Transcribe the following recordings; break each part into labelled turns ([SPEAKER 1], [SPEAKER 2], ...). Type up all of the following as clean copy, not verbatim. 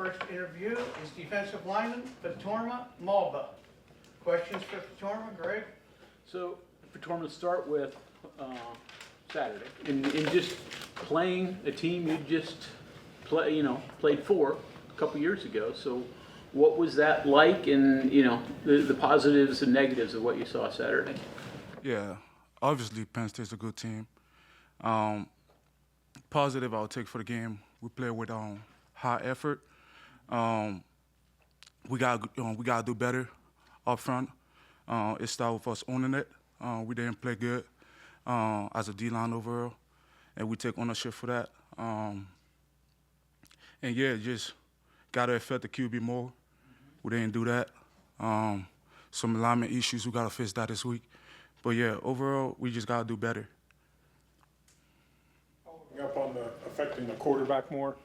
[SPEAKER 1] first interview is defensive lineman Fatorma Mulbah. Questions for Fatorma, Greg?
[SPEAKER 2] So, Fatorma, to start with Saturday, and just playing a team you just played for a couple years ago. So, what was that like, and the positives and negatives of what you saw Saturday?
[SPEAKER 3] Yeah, obviously Penn State's a good team. Positive I'll take for the game. We play with high effort. We gotta do better up front. It started with us owning it. We didn't play good as a D-line overall, and we take ownership for that. And yeah, just gotta affect the QB more. We didn't do that. Some alignment issues, we gotta fix that this week. But yeah, overall, we just gotta do better.
[SPEAKER 4] Following up on affecting the quarterback more,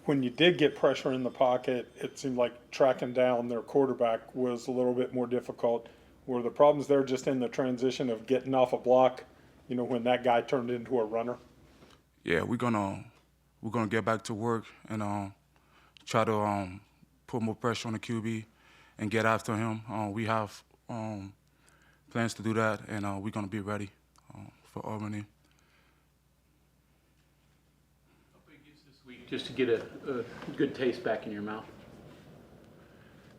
[SPEAKER 4] when you did get pressure in the pocket, it seemed like tracking down their quarterback was a little bit more difficult. Were the problems there just in the transition of getting off a block, when that guy turned into a runner?
[SPEAKER 3] Yeah, we're gonna get back to work and try to put more pressure on the QB and get after him. We have plans to do that, and we're gonna be ready for Albany.
[SPEAKER 2] How big is this week just to get a good taste back in your mouth?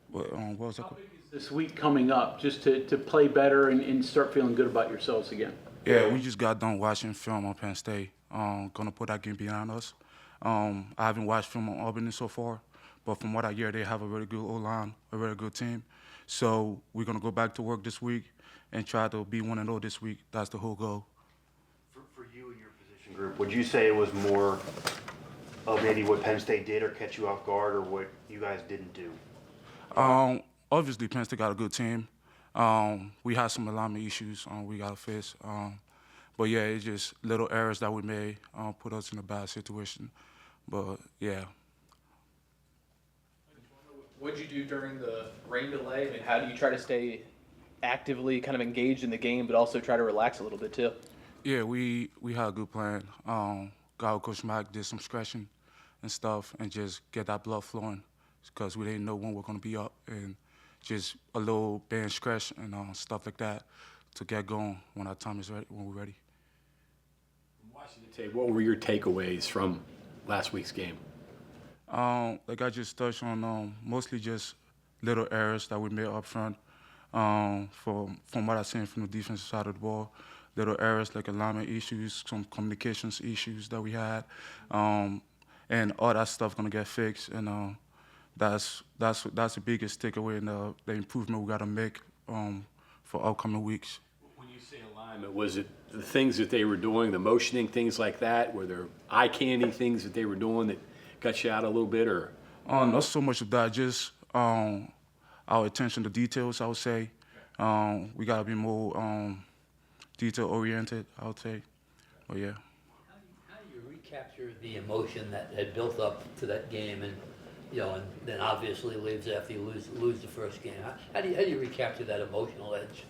[SPEAKER 3] What was that?
[SPEAKER 2] How big is this week coming up just to play better and start feeling good about yourselves again?
[SPEAKER 3] Yeah, we just got done watching film on Penn State. Gonna put that game behind us. I haven't watched film on Albany so far, but from what I hear, they have a really good O-line, a really good team. So we're gonna go back to work this week and try to be 1-0 this week. That's the whole goal.
[SPEAKER 5] For you and your position group, would you say it was more of maybe what Penn State did or catch you off guard, or what you guys didn't do?
[SPEAKER 3] Obviously, Penn State got a good team. We had some alignment issues we got to fix. But yeah, it's just little errors that we made put us in a bad situation. But yeah.
[SPEAKER 6] What did you do during the rain delay? I mean, how do you try to stay actively kind of engaged in the game, but also try to relax a little bit too?
[SPEAKER 3] Yeah, we had a good plan. Coach Mack did some stretching and stuff and just get that blood flowing because we didn't know when we're going to be up, and just a little band stretch and stuff like that to get going when our time is ready, when we're ready.
[SPEAKER 7] From watching the tape, what were your takeaways from last week's game?
[SPEAKER 3] Like I just touched on, mostly just little errors that we made up front. From what I've seen from the defensive side of the ball, little errors like alignment issues, some communications issues that we had, and all that stuff gonna get fixed. And that's the biggest takeaway and the improvement we gotta make for upcoming weeks.
[SPEAKER 7] When you say alignment, was it the things that they were doing, the motioning, things like that? Were there eye candy things that they were doing that got you out a little bit, or?
[SPEAKER 3] Not so much of that, just our attention to details, I would say. We gotta be more detail-oriented, I would say. But yeah.
[SPEAKER 8] How do you recapture the emotion that had built up to that game, and and then obviously leaves after you lose the first game? How do you recapture that emotional edge?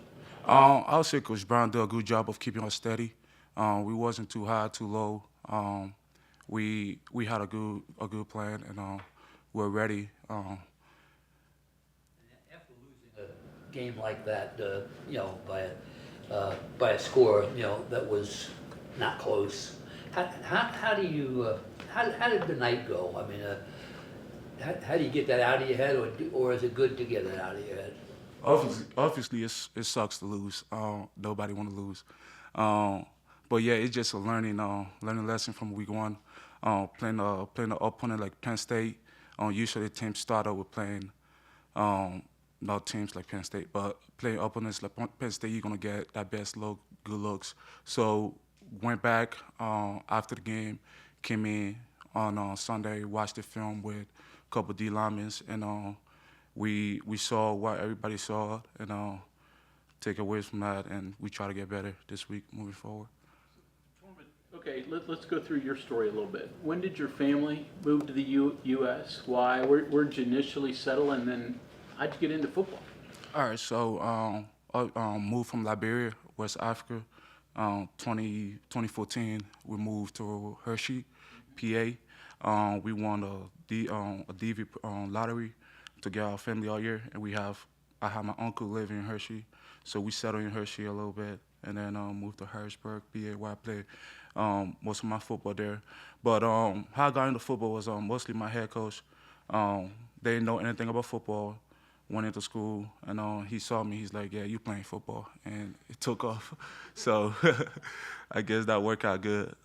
[SPEAKER 3] I would say Coach Brown did a good job of keeping us steady. We wasn't too high, too low. We had a good plan, and we're ready.
[SPEAKER 8] After losing a game like that, by a score, that was not close, how did the night go? I mean, how do you get that out of your head, or is it good to get it out of your head?
[SPEAKER 3] Obviously, it sucks to lose. Nobody want to lose. But yeah, it's just a learning lesson from week one. Playing an opponent like Penn State, usually teams start out with playing not teams like Penn State, but playing opponents like Penn State, you're gonna get that best look, good looks. So went back after the game, came in on Sunday, watched the film with a couple D linemen, and we saw what everybody saw, and take away from that, and we try to get better this week moving forward.
[SPEAKER 2] Okay, let's go through your story a little bit. When did your family move to the U.S.? Why? Where did you initially settle, and then how'd you get into football?
[SPEAKER 3] All right, so moved from Liberia, West Africa. 2014, we moved to Hershey, PA. We won a DV lottery to get our family all year, and I have my uncle living in Hershey, so we settled in Hershey a little bit, and then moved to Harrisburg, PA, where I played most of my football there. But how I got into football was mostly my head coach. They didn't know anything about football. Went into school, and he saw me. He's like, "Yeah, you playing football," and it took off. So I guess that worked out good.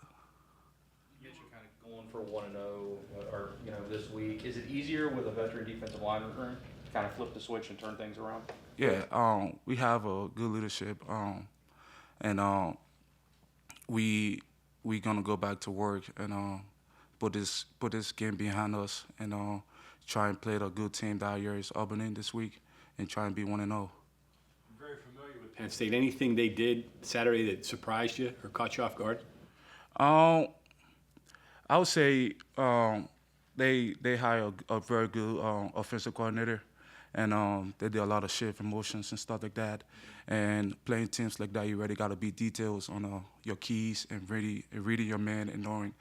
[SPEAKER 6] You mentioned kind of going for 1-0, or this week. Is it easier with a veteran defensive lineman room to kind of flip the switch and turn things around?
[SPEAKER 3] Yeah, we have a good leadership, and we gonna go back to work and put this game behind us and try and play a good team that year is Albany this week and try and be 1-0.
[SPEAKER 7] I'm very familiar with Penn State. Anything they did Saturday that surprised you or caught you off guard?
[SPEAKER 3] I would say they hired a very good offensive coordinator, and they did a lot of shift and motions and stuff like that. And playing teams like that, you really got to be details on your keys and reading your man and knowing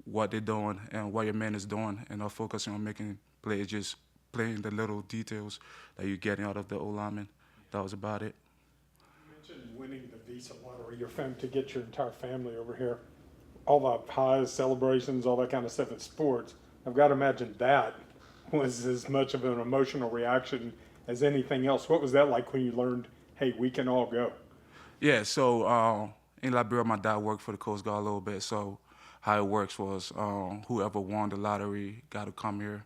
[SPEAKER 3] what they're doing and what your man is doing, and not focusing on making plays, just playing the little details that you're getting out of the O-lineman. That was about it.
[SPEAKER 4] You mentioned winning the Visa lottery, to get your entire family over here. All the highs, celebrations, all that kind of stuff in sports. I've got to imagine that was as much of an emotional reaction as anything else. What was that like when you learned, hey, we can all go?
[SPEAKER 3] Yeah, so in Liberia, my dad worked for the Coast Guard a little bit, so how it works was whoever won the lottery got to come here,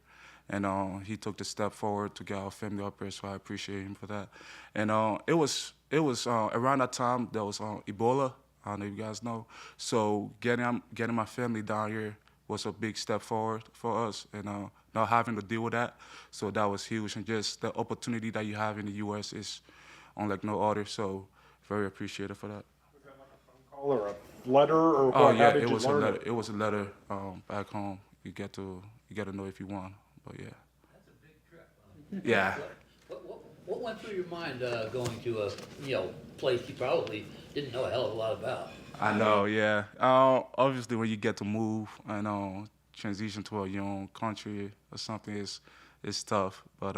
[SPEAKER 3] and he took the step forward to get our family up here, so I appreciate him for that. And it was around that time there was Ebola. I don't know if you guys know. So getting my family down here was a big step forward for us, and not having to deal with that. So that was huge, and just the opportunity that you have in the U.S. is unlike no other. So very appreciative for that.
[SPEAKER 4] Was that like a phone call or a letter or what?
[SPEAKER 3] Oh yeah,
[SPEAKER 4] How did
[SPEAKER 3] it
[SPEAKER 4] you
[SPEAKER 3] was
[SPEAKER 4] learn
[SPEAKER 3] a letter. It was a letter back home. You get to know if you won. But yeah.
[SPEAKER 8] That's a big trip.
[SPEAKER 3] Yeah.
[SPEAKER 8] What went through your mind going to a place you probably didn't know a hell of a lot about?
[SPEAKER 3] I know, yeah. Obviously, when you get to move and transition to a young country or something, it's tough. But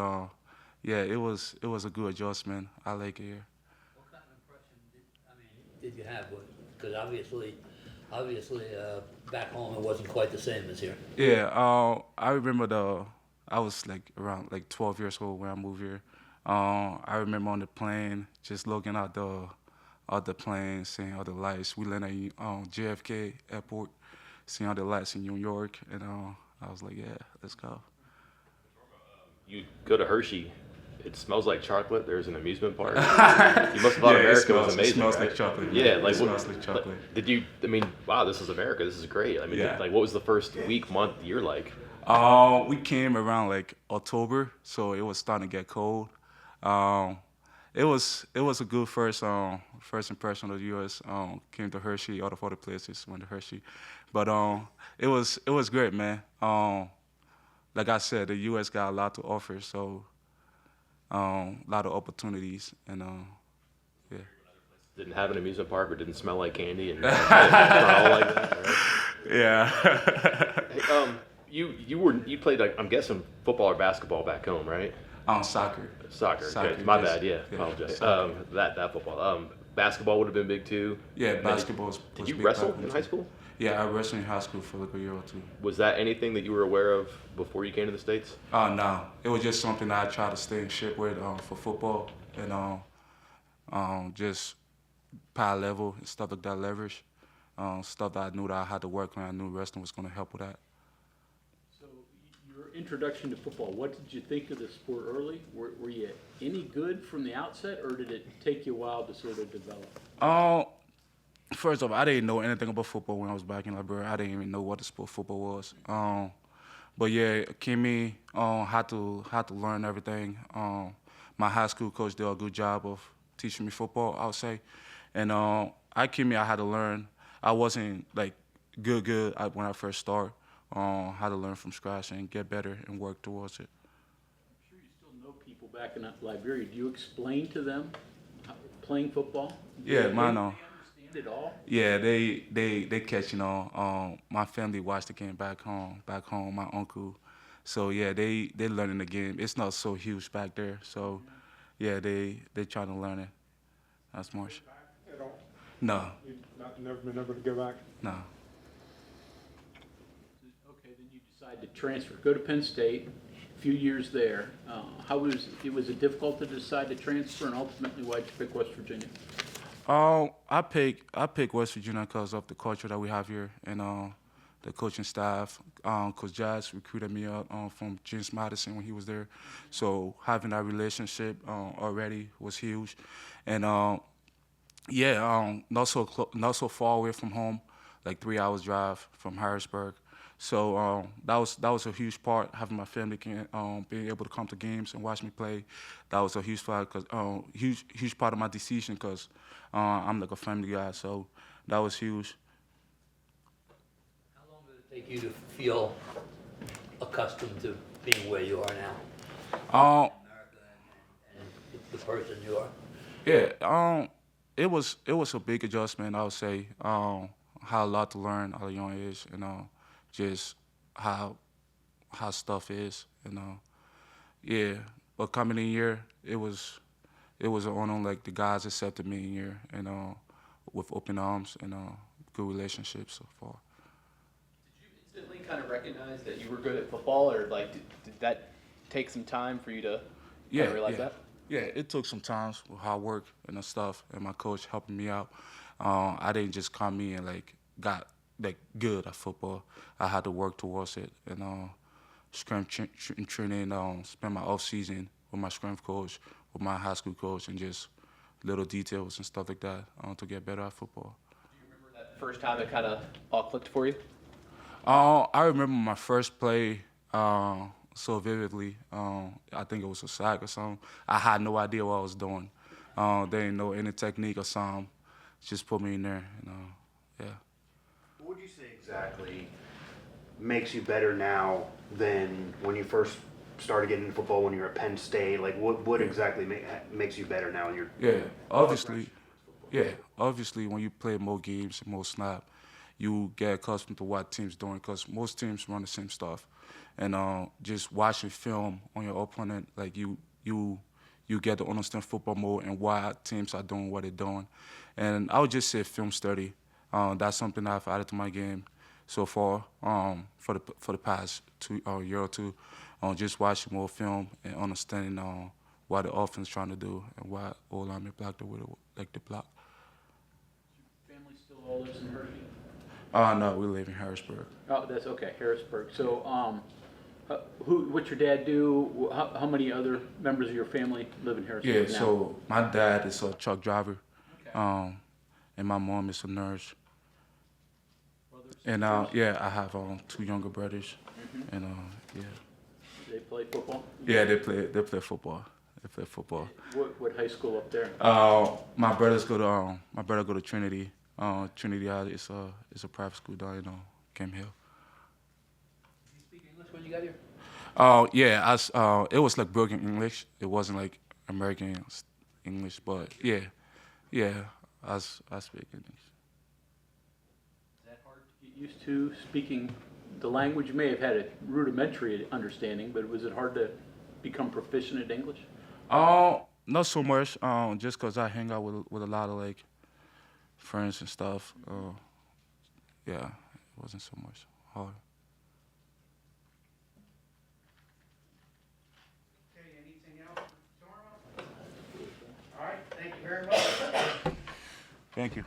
[SPEAKER 3] yeah, it was a good adjustment. I like it here.
[SPEAKER 8] What kind of impression did you have? Because obviously, back home it wasn't quite the same as here.
[SPEAKER 3] Yeah, I remember I was around 12 years old when I moved here. I remember on the plane, just looking out the plane, seeing all the lights. We landed at JFK Airport, seeing all the lights in New York, and I was like, yeah, let's go.
[SPEAKER 9] You go to Hershey, it smells like chocolate. There's an amusement park. You must have thought America was amazing.
[SPEAKER 3] It smells
[SPEAKER 9] right?
[SPEAKER 3] like chocolate.
[SPEAKER 9] Yeah,
[SPEAKER 3] it smells like chocolate.
[SPEAKER 9] Did you? I mean, wow, this is America. This is great. I mean,
[SPEAKER 3] Yeah.
[SPEAKER 9] what was the first week, month, year like?
[SPEAKER 3] We came around October, so it was starting to get cold. It was a good first impression of the U.S. Came to Hershey, out of other places, went to Hershey, but it was great, man. Like I said, the U.S. got a lot to offer, so a lot of opportunities, and yeah.
[SPEAKER 9] Didn't have an amusement park or didn't smell like candy and not all like that, right?
[SPEAKER 3] Yeah.
[SPEAKER 9] Hey, you played I'm guessing football or basketball back home, right?
[SPEAKER 3] Soccer.
[SPEAKER 9] Soccer. Okay. My
[SPEAKER 3] yes.
[SPEAKER 9] bad. Yeah. Apologize. That football. Basketball would have been big too.
[SPEAKER 3] Yeah, basketball was
[SPEAKER 9] Did you
[SPEAKER 3] big
[SPEAKER 9] wrestle
[SPEAKER 3] back then,
[SPEAKER 9] in high
[SPEAKER 3] too.
[SPEAKER 9] school?
[SPEAKER 3] Yeah, I wrestled in high school for a year or two.
[SPEAKER 9] Was that anything that you were aware of before you came to the States?
[SPEAKER 3] No, it was just something that I tried to stay in shape with for football and just power level and stuff like that, leverage, stuff that I knew that I had to work on. I knew wrestling was going to help with that.
[SPEAKER 2] So your introduction to football, what did you think of the sport early? Were you any good from the outset, or did it take you a while to sort of develop?
[SPEAKER 3] First off, I didn't know anything about football when I was back in Liberia. I didn't even know what the sport football was. But yeah, Kimmy had to learn everything. My high school coach did a good job of teaching me football, I would say. And at Kimmy, I had to learn. I wasn't good when I first started. Had to learn from scratch and get better and work towards it.
[SPEAKER 2] I'm sure you still know people back in Liberia. Do you explain to them playing football?
[SPEAKER 3] Yeah,
[SPEAKER 2] Do
[SPEAKER 3] mine
[SPEAKER 2] they
[SPEAKER 3] know.
[SPEAKER 2] understand At all?
[SPEAKER 3] Yeah, they catch, my family watched the game back home, my uncle. So yeah, they learning the game. It's not so huge back there. So yeah, they trying to learn it. That's much.
[SPEAKER 4] At all?
[SPEAKER 3] No,
[SPEAKER 4] You've never been able to go back?
[SPEAKER 3] no.
[SPEAKER 2] Okay, then you decide to transfer, go to Penn State, a few years there. Was it difficult to decide to transfer, and ultimately why'd you pick West Virginia?
[SPEAKER 3] I pick West Virginia because of the culture that we have here and the coaching staff. Coach Jazz recruited me up from James Madison when he was there, so having that relationship already was huge, and not so far away from home, like 3 hours drive from Harrisburg. So that was a huge part, having my family being able to come to games and watch me play. That was a huge part, huge part of my decision because I'm like a family guy. So that was huge.
[SPEAKER 8] How long did it take you to feel accustomed to being where you are now? America and the person you are?
[SPEAKER 3] Yeah, it was a big adjustment. I would say had a lot to learn at a young age, just how stuff is, yeah. But coming in here, it was an honor. Like the guys accepted me in here, with open arms and good relationships so far.
[SPEAKER 6] Did you instantly kind of recognize that you were good at football, or like did that take some time for you to kinda realize that?
[SPEAKER 3] Yeah, it took some time with hard work and stuff, and my coach helping me out. I didn't just come in and got good at football. I had to work towards it, and strength training. Spend my off season with my strength coach, with my high school coach, and just little details and stuff like that to get better at football.
[SPEAKER 6] Do you remember that first time it kind of all clicked for you?
[SPEAKER 3] I remember my first play so vividly. I think it was a sack or something. I had no idea what I was doing. They didn't know any technique or something. Just put me in there, yeah.
[SPEAKER 5] What would you say exactly makes you better now than when you first started getting into football when you were at Penn State? Like, what exactly makes you better now?
[SPEAKER 3] Obviously, when you play more games and more snap, you get accustomed to what teams doing because most teams run the same stuff, and just watching film on your opponent, like you get to understand football more and why teams are doing what they're doing, and I would just say film study. That's something I've added to my game so far for the past year or two. Just watching more film and understanding what the offense trying to do and why all linemen block the way they like to block.
[SPEAKER 2] Family still all lives in Hershey?
[SPEAKER 3] No, we live in Harrisburg.
[SPEAKER 2] Oh, that's okay, Harrisburg. So, what's your dad do? How many other members of your family live in Harrisburg now?
[SPEAKER 3] Yeah, so my dad is a truck driver,
[SPEAKER 2] Okay.
[SPEAKER 3] and my mom is a nurse.
[SPEAKER 2] Brothers,
[SPEAKER 3] And
[SPEAKER 2] sisters?
[SPEAKER 3] yeah, I have 2 younger brothers, and yeah.
[SPEAKER 2] They play football?
[SPEAKER 3] Yeah, they play football. They play football.
[SPEAKER 2] What high school up there?
[SPEAKER 3] My brother go to Trinity. Trinity is a private school down in Camp Hill.
[SPEAKER 8] Did you speak English when you got here?
[SPEAKER 3] Yeah, it was like broken English. It wasn't like American English, but yeah, I speak English.
[SPEAKER 2] Is that hard to get used to speaking the language? You may have had a rudimentary understanding, but was it hard to become proficient at English?
[SPEAKER 3] Not so much. Just cause I hang out with a lot of friends and stuff. Yeah, it wasn't so much hard.
[SPEAKER 1] Okay, anything else for Fatorma? All right, thank you very much.
[SPEAKER 3] Thank you.